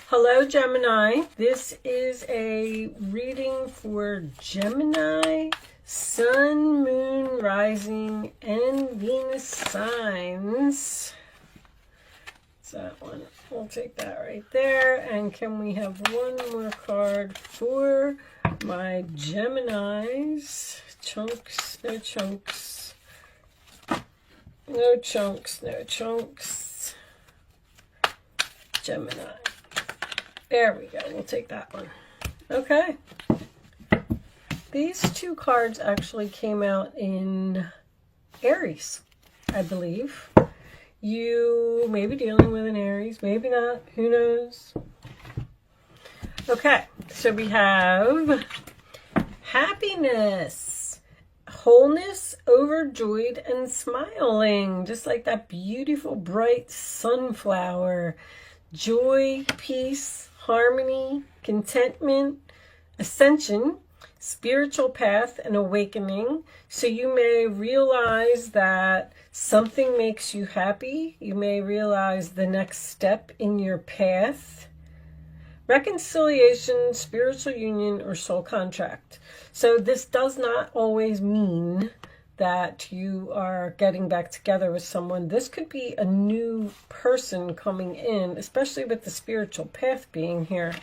Hello, Gemini. This is a reading for Gemini, Sun, Moon, Rising, and Venus signs. So that one, we'll take that right there. And can we have one more card for my Geminis? Chunks, no chunks. No chunks, no chunks. Gemini. There we go. We'll take that one. Okay. These two cards actually came out in Aries, I believe. You may be dealing with an Aries, maybe not. Who knows? Okay. So we have happiness, wholeness, overjoyed, and smiling. Just like that beautiful, bright sunflower. Joy, peace, harmony, contentment, ascension, spiritual path, and awakening. So you may realize that something makes you happy. You may realize the next step in your path. Reconciliation, spiritual union, or soul contract. So this does not always mean that you are getting back together with someone. This could be a new person coming in, especially with the spiritual path being here.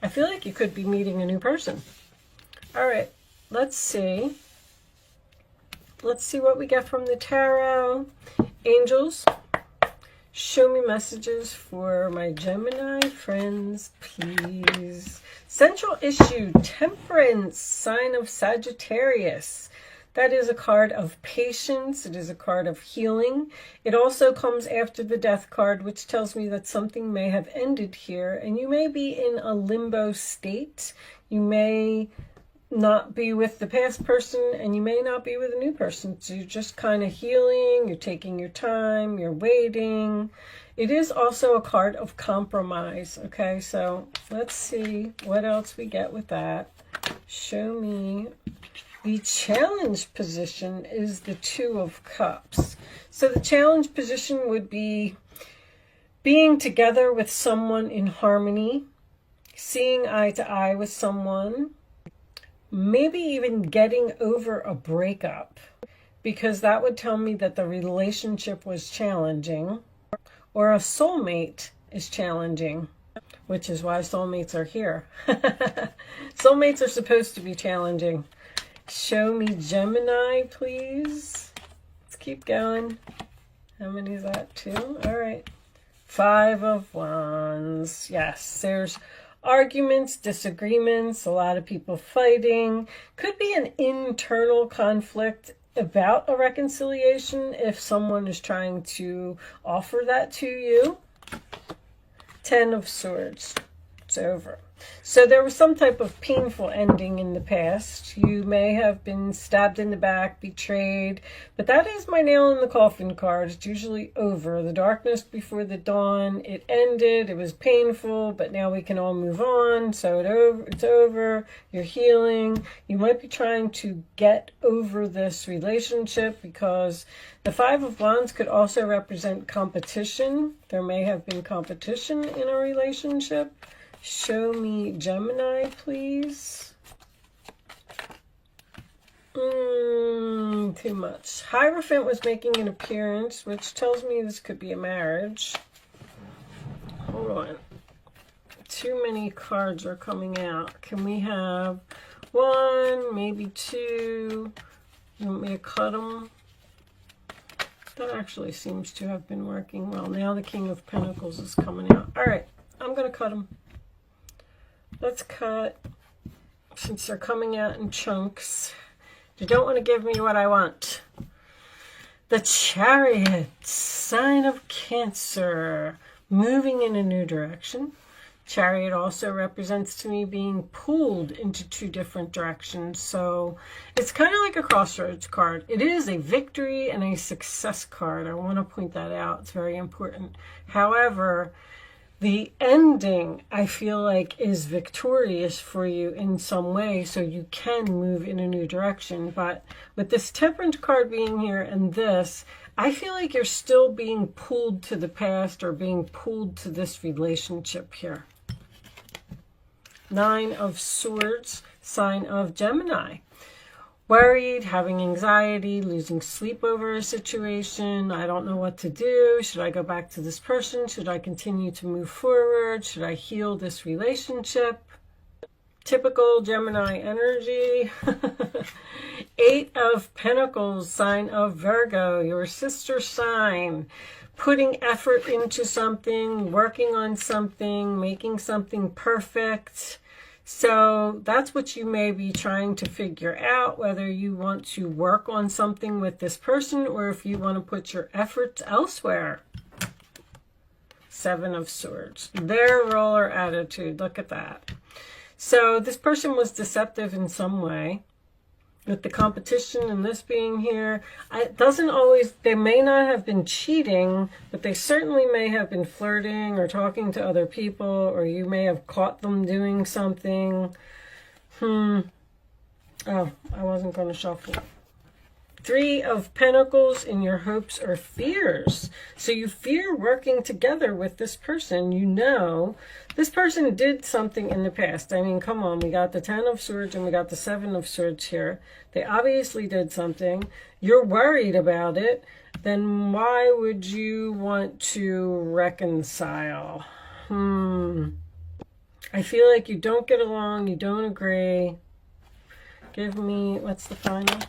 I feel like you could be meeting a new person. All right, let's see. Let's see what we get from the tarot. Angels, show me messages for my Gemini friends, please. Central issue, Temperance, sign of Sagittarius. That is a card of patience. It is a card of healing. It also comes after the Death card, which tells me that something may have ended here. And you may be in a limbo state. You may not be with the past person, and you may not be with a new person. So you're just kind of healing. You're taking your time. You're waiting. It is also a card of compromise. Okay, so let's see what else we get with that. Show me. The challenge position is the Two of Cups. So the challenge position would be being together with someone in harmony, seeing eye to eye with someone, maybe even getting over a breakup, because that would tell me that the relationship was challenging, or a soulmate is challenging, which is why soulmates are here. Soulmates are supposed to be challenging. Show me Gemini, please. Let's keep going. How many is that? 2? All right. 5 of Wands. Yes, there's arguments, disagreements, a lot of people fighting. Could be an internal conflict about a reconciliation if someone is trying to offer that to you. 10 of Swords. It's over. So there was some type of painful ending in the past. You may have been stabbed in the back, betrayed, but that is my nail in the coffin card. It's usually over. The darkness before the dawn. It ended. It was painful, but now we can all move on. So it's over. You're healing. You might be trying to get over this relationship because the 5 of Wands could also represent competition. There may have been competition in a relationship. Show me Gemini, please. Too much. Hierophant was making an appearance, which tells me this could be a marriage. Hold on. Too many cards are coming out. Can we have 1, maybe 2? You want me to cut them? That actually seems to have been working well. Now the King of Pentacles is coming out. All right, I'm going to cut them. Let's cut, since they're coming out in chunks. You don't want to give me what I want. The Chariot, sign of Cancer, moving in a new direction. Chariot also represents to me being pulled into 2 different directions. So it's kind of like a crossroads card. It is a victory and a success card. I want to point that out. It's very important. However, the ending, I feel like, is victorious for you in some way, so you can move in a new direction. But with this Temperance card being here and this, I feel like you're still being pulled to the past or being pulled to this relationship here. Nine of Swords, sign of Gemini. Worried, having anxiety, losing sleep over a situation. I don't know what to do. Should I go back to this person? Should I continue to move forward? Should I heal this relationship? Typical Gemini energy. Eight of Pentacles, sign of Virgo, your sister sign. Putting effort into something, working on something, making something perfect. So that's what you may be trying to figure out, whether you want to work on something with this person or if you want to put your efforts elsewhere. Seven of Swords. Their roller attitude. Look at that. So this person was deceptive in some way. With the competition and this being here, it doesn't always, they may not have been cheating, but they certainly may have been flirting or talking to other people, or you may have caught them doing something. Oh, I wasn't going to shuffle. Three of Pentacles in your hopes or fears. So you fear working together with this person. You know, this person did something in the past. I mean, come on, we got the Ten of Swords and we got the Seven of Swords here. They obviously did something. You're worried about it. Then why would you want to reconcile? I feel like you don't get along. You don't agree. Give me, what's the final?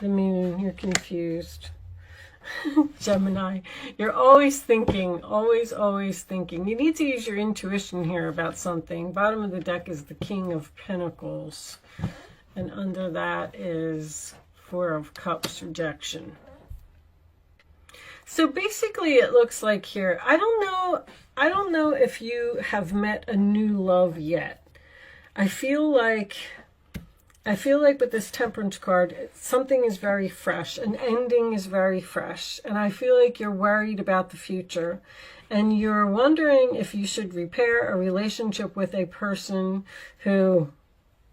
The Moon, you're confused. Gemini, you're always thinking, always thinking. You need to use your intuition here about something. Bottom of the deck is the King of Pentacles. And under that is Four of Cups, rejection. So basically it looks like here, I don't know if you have met a new love yet. I feel like with this Temperance card, something is very fresh. An ending is very fresh. And I feel like you're worried about the future. And you're wondering if you should repair a relationship with a person who,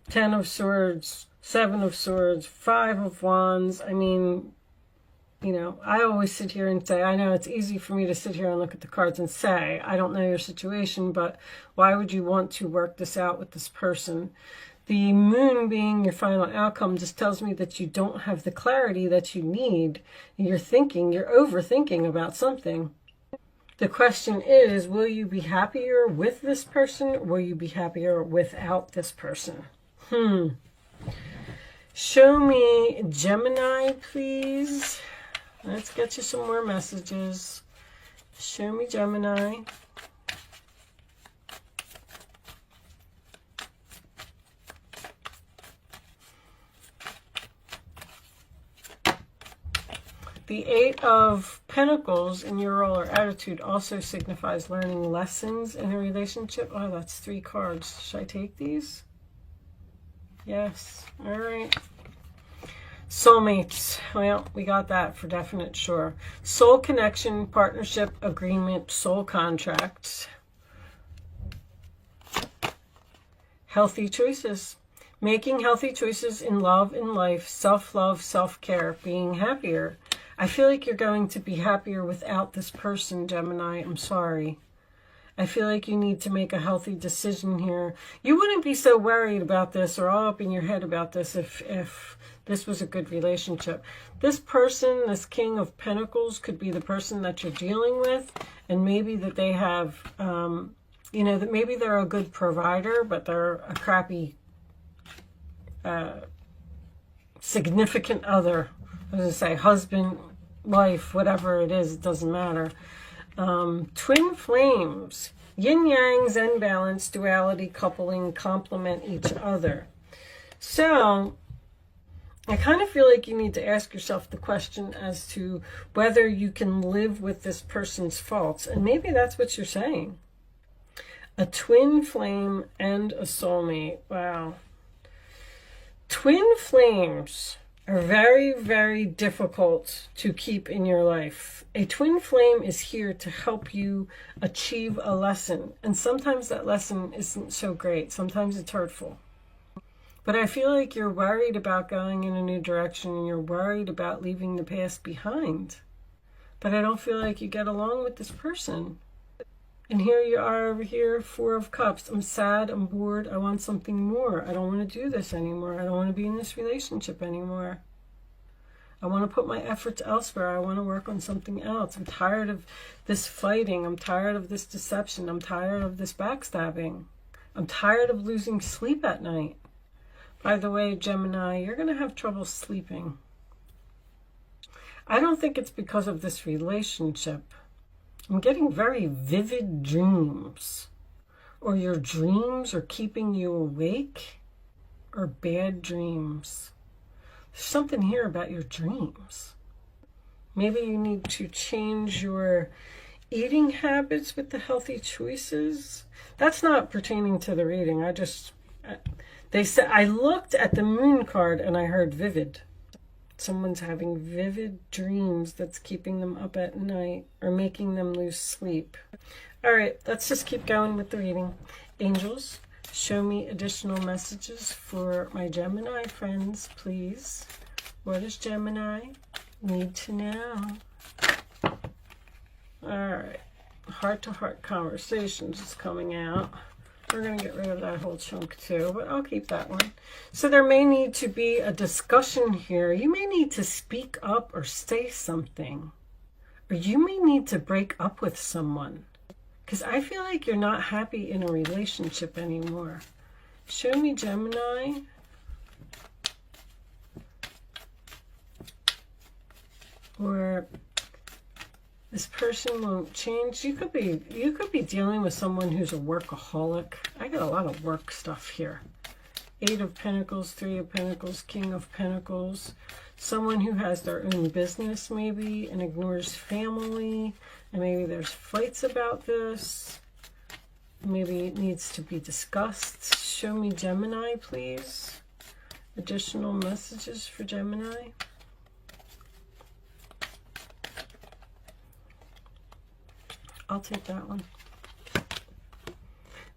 Ten of Swords, Seven of Swords, Five of Wands. I mean, you know, I always sit here and say, I know it's easy for me to sit here and look at the cards and say, I don't know your situation, but why would you want to work this out with this person? The Moon being your final outcome just tells me that you don't have the clarity that you need. You're overthinking about something. The question is, will you be happier with this person? Or will you be happier without this person? Show me Gemini, please. Let's get you some more messages. Show me Gemini. The Eight of Pentacles in your roller attitude also signifies learning lessons in a relationship. Oh, that's three cards. Should I take these? Yes. All right. Soulmates. Well, we got that for definite sure. Soul connection, partnership, agreement, soul contracts. Healthy choices. Making healthy choices in love, in life, self-love, self-care, being happier. I feel like you're going to be happier without this person, Gemini. I'm sorry. I feel like you need to make a healthy decision here. You wouldn't be so worried about this or all up in your head about this if this was a good relationship. This person, this King of Pentacles, could be the person that you're dealing with. And maybe that they have, you know, that maybe they're a good provider, but they're a crappy significant other. I was going to say husband, wife, whatever it is, it doesn't matter. Twin flames, yin yang, zen balance, duality, coupling, complement each other. So I kind of feel like you need to ask yourself the question as to whether you can live with this person's faults. And maybe that's what you're saying. A twin flame and a soulmate. Wow. Twin flames are very, very difficult to keep in your life. A twin flame is here to help you achieve a lesson. And sometimes that lesson isn't so great. Sometimes it's hurtful. But I feel like you're worried about going in a new direction and you're worried about leaving the past behind. But I don't feel like you get along with this person. And here you are over here, Four of Cups. I'm sad, I'm bored, I want something more. I don't want to do this anymore. I don't want to be in this relationship anymore. I want to put my efforts elsewhere. I want to work on something else. I'm tired of this fighting. I'm tired of this deception. I'm tired of this backstabbing. I'm tired of losing sleep at night. By the way, Gemini, you're going to have trouble sleeping. I don't think it's because of this relationship. I'm getting very vivid dreams. Or your dreams are keeping you awake. Or bad dreams. There's something here about your dreams. Maybe you need to change your eating habits with the healthy choices. That's not pertaining to the reading. They said, I looked at the moon card and I heard vivid. Someone's having vivid dreams that's keeping them up at night or making them lose sleep. All right, let's just keep going with the reading. Angels, show me additional messages for my Gemini friends, please. What does Gemini need to know? All right, heart-to-heart conversations is coming out. We're going to get rid of that whole chunk too, but I'll keep that one. So there may need to be a discussion here. You may need to speak up or say something. Or you may need to break up with someone. Because I feel like you're not happy in a relationship anymore. Show me, Gemini. Or this person won't change. You could be dealing with someone who's a workaholic. I got a lot of work stuff here. Eight of Pentacles, Three of Pentacles, King of Pentacles. Someone who has their own business maybe and ignores family. And maybe there's fights about this. Maybe it needs to be discussed. Show me, Gemini, please. Additional messages for Gemini. I'll take that one.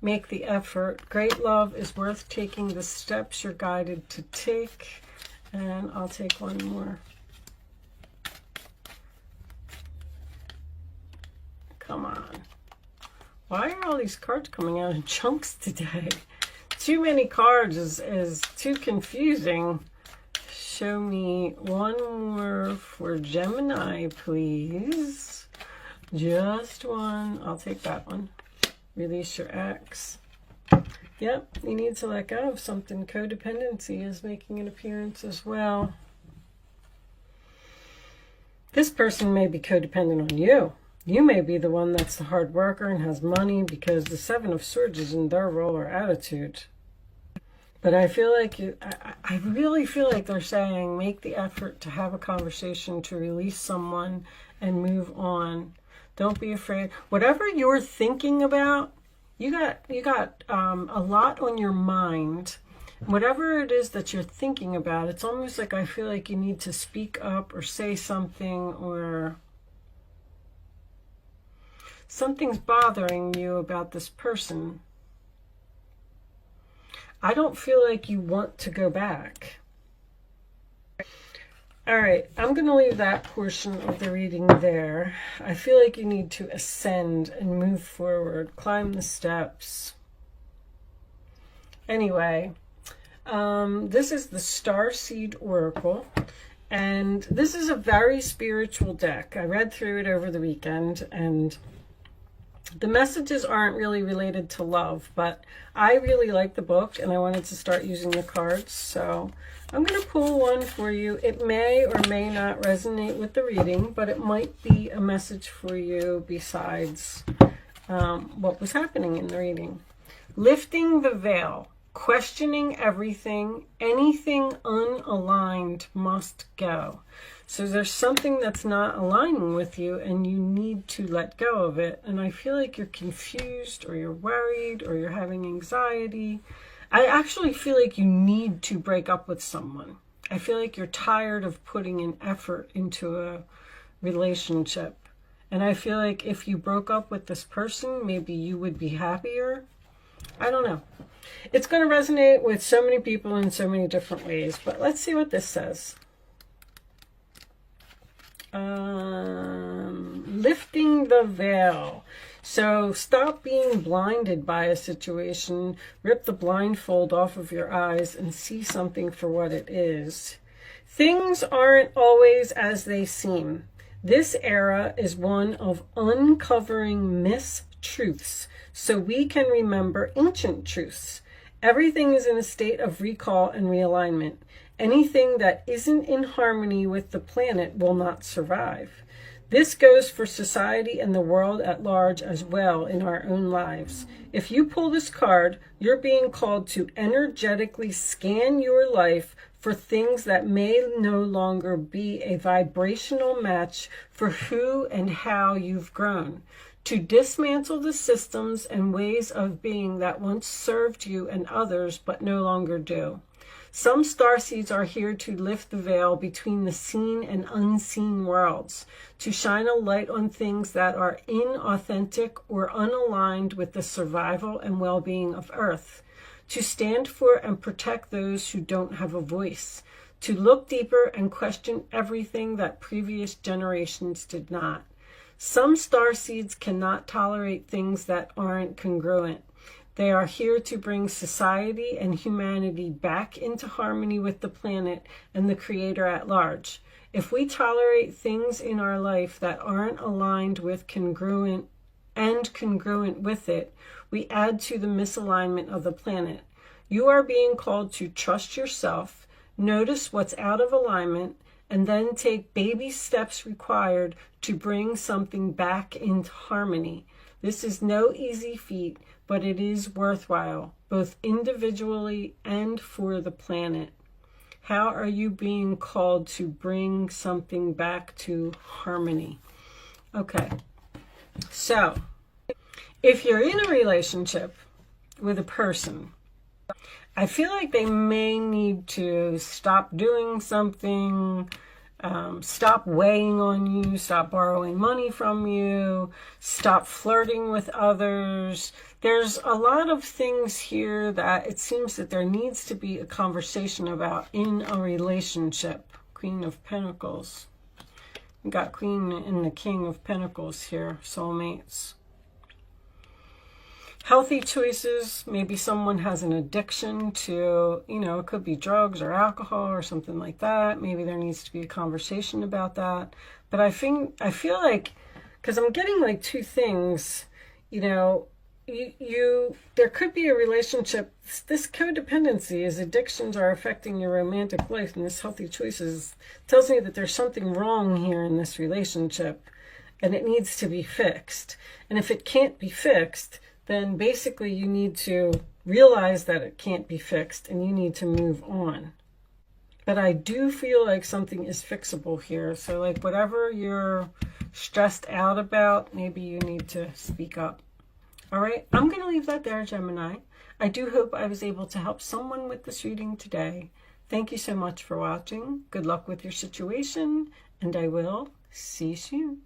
Make the effort. Great love is worth taking the steps you're guided to take. And I'll take one more. Come on. Why are all these cards coming out in chunks today? Too many cards is too confusing. Show me one more for Gemini, please. Just one. I'll take that one. Release your ex. Yep, you need to let go of something. Codependency is making an appearance as well. This person may be codependent on you. You may be the one that's the hard worker and has money because the Seven of Swords is in their role or attitude. But I feel like I really feel like they're saying make the effort to have a conversation, to release someone and move on. Don't be afraid. Whatever you're thinking about, you got a lot on your mind. Whatever it is that you're thinking about, it's almost like I feel like you need to speak up or say something, or something's bothering you about this person. I don't feel like you want to go back. All right, I'm going to leave that portion of the reading there. I feel like you need to ascend and move forward, climb the steps. Anyway, this is the Starseed Oracle, and this is a very spiritual deck. I read through it over the weekend, and the messages aren't really related to love, but I really like the book, and I wanted to start using the cards, so I'm going to pull one for you. It may or may not resonate with the reading, but it might be a message for you besides what was happening in the reading. Lifting the veil, questioning everything, anything unaligned must go. So there's something that's not aligning with you and you need to let go of it. And I feel like you're confused or you're worried or you're having anxiety. I actually feel like you need to break up with someone. I feel like you're tired of putting an effort into a relationship. And I feel like if you broke up with this person, maybe you would be happier. I don't know. It's going to resonate with so many people in so many different ways. But let's see what this says. Lifting the veil. So stop being blinded by a situation. Rip the blindfold off of your eyes and see something for what it is. Things aren't always as they seem. This era is one of uncovering mistruths so we can remember ancient truths. Everything is in a state of recall and realignment. Anything that isn't in harmony with the planet will not survive. This goes for society and the world at large as well in our own lives. If you pull this card, you're being called to energetically scan your life for things that may no longer be a vibrational match for who and how you've grown. To dismantle the systems and ways of being that once served you and others but no longer do. Some starseeds are here to lift the veil between the seen and unseen worlds, to shine a light on things that are inauthentic or unaligned with the survival and well-being of Earth, to stand for and protect those who don't have a voice, to look deeper and question everything that previous generations did not. Some starseeds cannot tolerate things that aren't congruent. They are here to bring society and humanity back into harmony with the planet and the Creator at large. If we tolerate things in our life that aren't aligned with congruent with it, we add to the misalignment of the planet. You are being called to trust yourself, notice what's out of alignment, and then take baby steps required to bring something back into harmony. This is no easy feat, but it is worthwhile, both individually and for the planet. How are you being called to bring something back to harmony? Okay, so if you're in a relationship with a person, I feel like they may need to stop doing something, stop weighing on you, stop borrowing money from you, stop flirting with others. There's a lot of things here that it seems that there needs to be a conversation about in a relationship. Queen of Pentacles. We got Queen and the King of Pentacles here, soulmates. Healthy choices. Maybe someone has an addiction to, it could be drugs or alcohol or something like that. Maybe there needs to be a conversation about that. But I feel like, because I'm getting like two things, there could be a relationship. This codependency is addictions are affecting your romantic life, and this healthy choices tells me that there's something wrong here in this relationship and it needs to be fixed. And if it can't be fixed, then basically you need to realize that it can't be fixed and you need to move on. But I do feel like something is fixable here. So like whatever you're stressed out about, maybe you need to speak up. All right, I'm going to leave that there, Gemini. I do hope I was able to help someone with this reading today. Thank you so much for watching. Good luck with your situation, and I will see you soon.